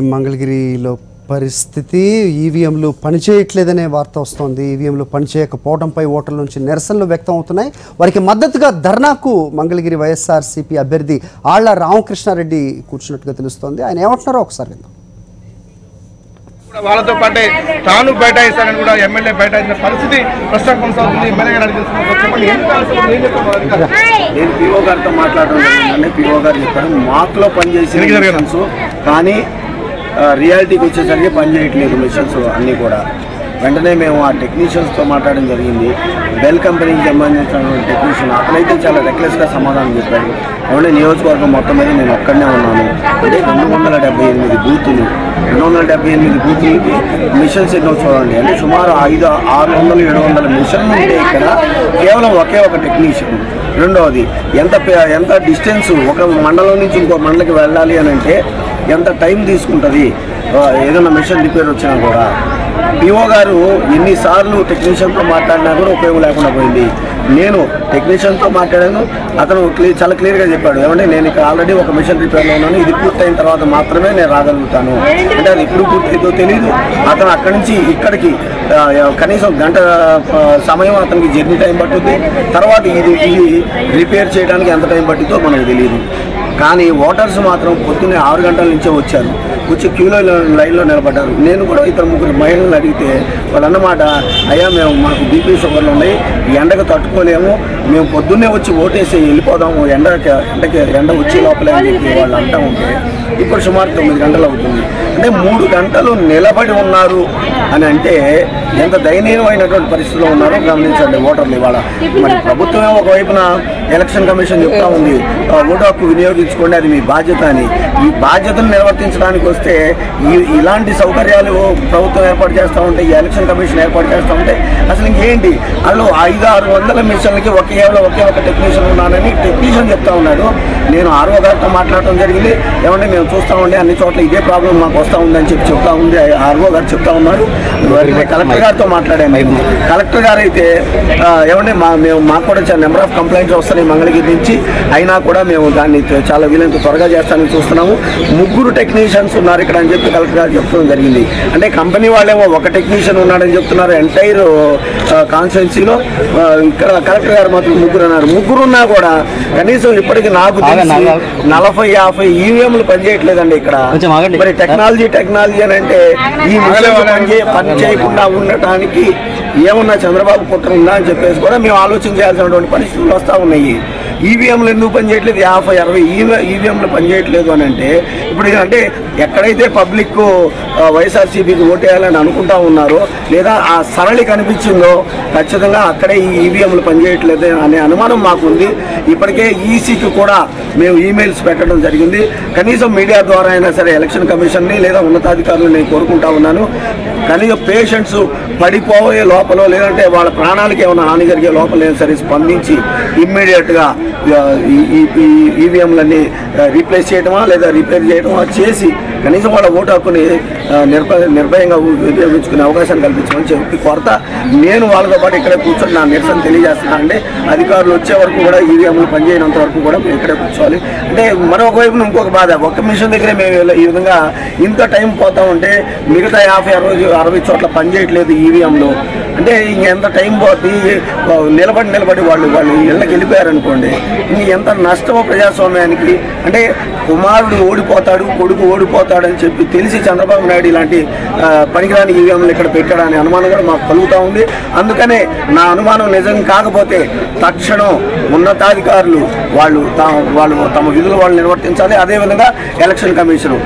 మంగళగిరిలో పరిస్థితి ఈవీఎంలు పనిచేయట్లేదనే వార్త వస్తోంది. ఈవీఎంలు పనిచేయకపోవడంపై ఓటర్ల నుంచి నిరసనలు వ్యక్తం అవుతున్నాయి. వారికి మద్దతుగా ధర్నాకు మంగళగిరి వైఎస్ఆర్సీపీ అభ్యర్థి ఆళ్ల రామకృష్ణారెడ్డి కూర్చున్నట్టుగా తెలుస్తోంది. ఆయన ఏమంటున్నారో ఒకసారి విందాం. వాళ్ళతో పాటే తాను బైఠాయిస్తానని కూడా ఎమ్మెల్యే బైఠాయించిన పరిస్థితి ప్రస్తుతం కొనసాగుతుంది. ఎమ్మెల్యే గారు నేను పిఓ గారితో మాట్లాడడం పిఓ గారు చెప్పారు మాకులో పనిచేసే కానీ రియాలిటీకి వచ్చేసరికి పనిచేయట్లేదు మిషన్స్ అన్నీ కూడా. వెంటనే మేము ఆ టెక్నీషియన్స్తో మాట్లాడడం జరిగింది. బెల్ కంపెనీకి సంబంధించిన టెక్నీషియన్ అతనైతే చాలా రెక్లెస్గా సమాధానం చెప్పాడు. ఏమంటే నియోజకవర్గం మొత్తం మీద నేను ఒక్కడనే ఉన్నాను అంటే 278 బూతులు 278 బూతులకి మిషన్స్ ఎన్నో చూడండి. అంటే సుమారు 600-700 మిషన్లు ఉంటే ఇక్కడ కేవలం ఒకే ఒక టెక్నీషియన్. రెండవది ఎంత డిస్టెన్స్ ఒక మండలం నుంచి ఇంకో మండలికి వెళ్ళాలి అని అంటే ఎంత టైం తీసుకుంటుంది ఏదైనా మిషన్ రిపేర్ వచ్చినా కూడా. పిఓ గారు ఎన్నిసార్లు టెక్నీషియన్తో మాట్లాడినా కూడా ఉపయోగం లేకుండా పోయింది. నేను టెక్నీషియన్తో మాట్లాడాను. అతను చాలా క్లియర్గా చెప్పాడు ఏమంటే నేను ఇక్కడ ఆల్రెడీ ఒక మిషన్ రిపేర్లో ఉన్నాను, ఇది పూర్తయిన తర్వాత మాత్రమే నేను రాగలుగుతాను అంటే అది ఎప్పుడు పూర్తయితో తెలియదు. అతను అక్కడి నుంచి ఇక్కడికి కనీసం గంట సమయం అతనికి జర్నీ టైం పట్టుద్ది. తర్వాత ఇది రిపేర్ చేయడానికి ఎంత టైం పట్టిందో మనకు తెలియదు. కానీ ఓటర్స్ మాత్రం పొద్దున్నే 6 గంటల నుంచే వచ్చారు. వచ్చి క్యూలో లైన్లో నిలబడ్డారు. నేను కూడా 2-3 మహిళలను అడిగితే వాళ్ళు అన్నమాట అయ్యా మాకు బీపీ షుగర్లు ఉన్నాయి, ఎండకు తట్టుకోలేము, మేము పొద్దున్నే వచ్చి ఓటేసి వెళ్ళిపోదాము ఎండ వచ్చే లోపలే అని చెప్పి వాళ్ళు అంటూ ఉంటే ఇప్పుడు సుమారు 9 గంటలు అవుతుంది. అంటే 3 గంటలు నిలబడి ఉన్నారు అని అంటే ఎంత దయనీయమైనటువంటి పరిస్థితిలో ఉన్నారో గమనించండి ఓటర్లు. ఇవాళ మరి ప్రభుత్వమే ఒకవైపున ఎలక్షన్ కమిషన్ చెప్తా ఉంది ఓటు హక్కు వినియోగించుకోండి, అది మీ బాధ్యత అని. ఈ బాధ్యతను నిర్వర్తించడానికి వస్తే ఇలాంటి సౌకర్యాలు ప్రభుత్వం ఏర్పాటు చేస్తూ ఉంటే, ఈ ఎలక్షన్ కమిషన్ ఏర్పాటు చేస్తూ ఉంటే అసలు ఇంకేంటి అందులో 500-600 మిషన్లకి ఒకే ఒక టెక్నీషియన్ ఉన్నానని టెక్నీషియన్ చెప్తా ఉన్నాడు. నేను ఆర్ఓ గారితో మాట్లాడటం జరిగింది. ఏమంటే మేము చూస్తూ ఉండే అన్ని చోట్ల ఇదే ప్రాబ్లం మాకు వస్తూ ఉందని చెప్తా ఉంది ఆర్ఓ గారు చెప్తా ఉన్నారు. కలెక్టర్ గారితో మాట్లాడాను. కలెక్టర్ గారు అయితే ఏమంటే మాకు కూడా చాలా నెంబర్ ఆఫ్ కంప్లైంట్స్ వస్తున్నాయి మంగళగిరి నుంచి, అయినా కూడా మేము దాన్ని చాలా వీలైనంత త్వరగా చేస్తానని చూస్తున్నాము. 3 టెక్నీషియన్స్ ఉన్నారు ఇక్కడ అని చెప్పి కలెక్టర్ గారు చెప్పడం జరిగింది. అంటే కంపెనీ వాళ్ళేమో ఒక టెక్నీషియన్ ఉన్నాడని చెప్తున్నారు ఎంటైర్ కాన్స్టిట్యున్సీలో. ఇక్కడ కలెక్టర్ గారు మాత్రం 3 అన్నారు. 3 ఉన్నా కూడా కనీసం ఇప్పటికి నాకు 40-50 ఈవీఎంలు పనిచేయట్లేదండి ఇక్కడ. మరి టెక్నాలజీ అని అంటే ఈ పని చేయకుండా ఉండటానికి ఏమన్నా చంద్రబాబు కుట్ర ఉందా అని చెప్పేసి కూడా మేము ఆలోచన చేయాల్సినటువంటి పరిస్థితులు వస్తూ ఉన్నాయి. ఈవీఎంలు ఎందుకు పనిచేయట్లేదు? 50-60 ఈవీఎంలు పనిచేయట్లేదు అని అంటే ఇప్పుడు అంటే ఎక్కడైతే పబ్లిక్ వైఎస్ఆర్సీపీకి ఓటేయాలని అనుకుంటా ఉన్నారో లేదా ఆ సరళి కనిపించిందో ఖచ్చితంగా అక్కడే ఈ ఈవీఎంలు పనిచేయట్లేదు అనే అనుమానం మాకుంది. ఇప్పటికే ఈసీకి కూడా మేము ఈమెయిల్స్ పెట్టడం జరిగింది. కనీసం మీడియా ద్వారా అయినా సరే ఎలక్షన్ కమిషన్ని లేదా ఉన్నతాధికారులు నేను కోరుకుంటా ఉన్నాను. కనీసం పేషెంట్స్ పడిపోయే లోపల లేదంటే వాళ్ళ ప్రాణాలకి ఏమైనా హాని జరిగే లోపల సరే స్పందించి ఇమ్మీడియట్గా ఈవీఎంలన్నీ రీప్లేస్ చేయడమా లేదా రిపేర్ చేయడమా చేసి కనీసం వాళ్ళ ఓటు హక్కుని నిర్భయంగా ఉపయోగించుకునే అవకాశాన్ని కల్పించమని చెప్పి కొరత నేను వాళ్ళతో పాటు ఇక్కడే కూర్చొని నా నిరసన తెలియజేస్తున్నా. అంటే అధికారులు వచ్చే వరకు కూడా ఈవీఎంలు పనిచేయనంత వరకు కూడా మేము ఇక్కడే కూర్చోవాలి. అంటే మరొక వైపున ఇంకొక బాధ, ఒక్క మిషన్ దగ్గరే మేము ఈ విధంగా ఇంత టైం పోతా ఉంటే మిగతా 50-60 చోట్ల పనిచేయట్లేదు ఈవీఎంలు. అంటే ఇంకెంత టైం పోతుంది? నిలబడి వాళ్ళు ఇళ్ళకి వెళ్ళిపోయారనుకోండి ఎంత నష్టమో ప్రజాస్వామ్యానికి. అంటే కుమారుడు ఓడిపోతాడు, కొడుకు ఓడిపోతాడు అని చెప్పి తెలిసి చంద్రబాబు నాయుడు ఇలాంటి పనికిరాని ఈవీఎంలు ఇక్కడ పెట్టాడనే అనుమానం కూడా మాకు కలుగుతూ ఉంది. అందుకనే నా అనుమానం నిజం కాకపోతే తక్షణం ఉన్నతాధికారులు వాళ్ళు తమ విధులు వాళ్ళు నిర్వర్తించాలి. అదేవిధంగా ఎలక్షన్ కమిషను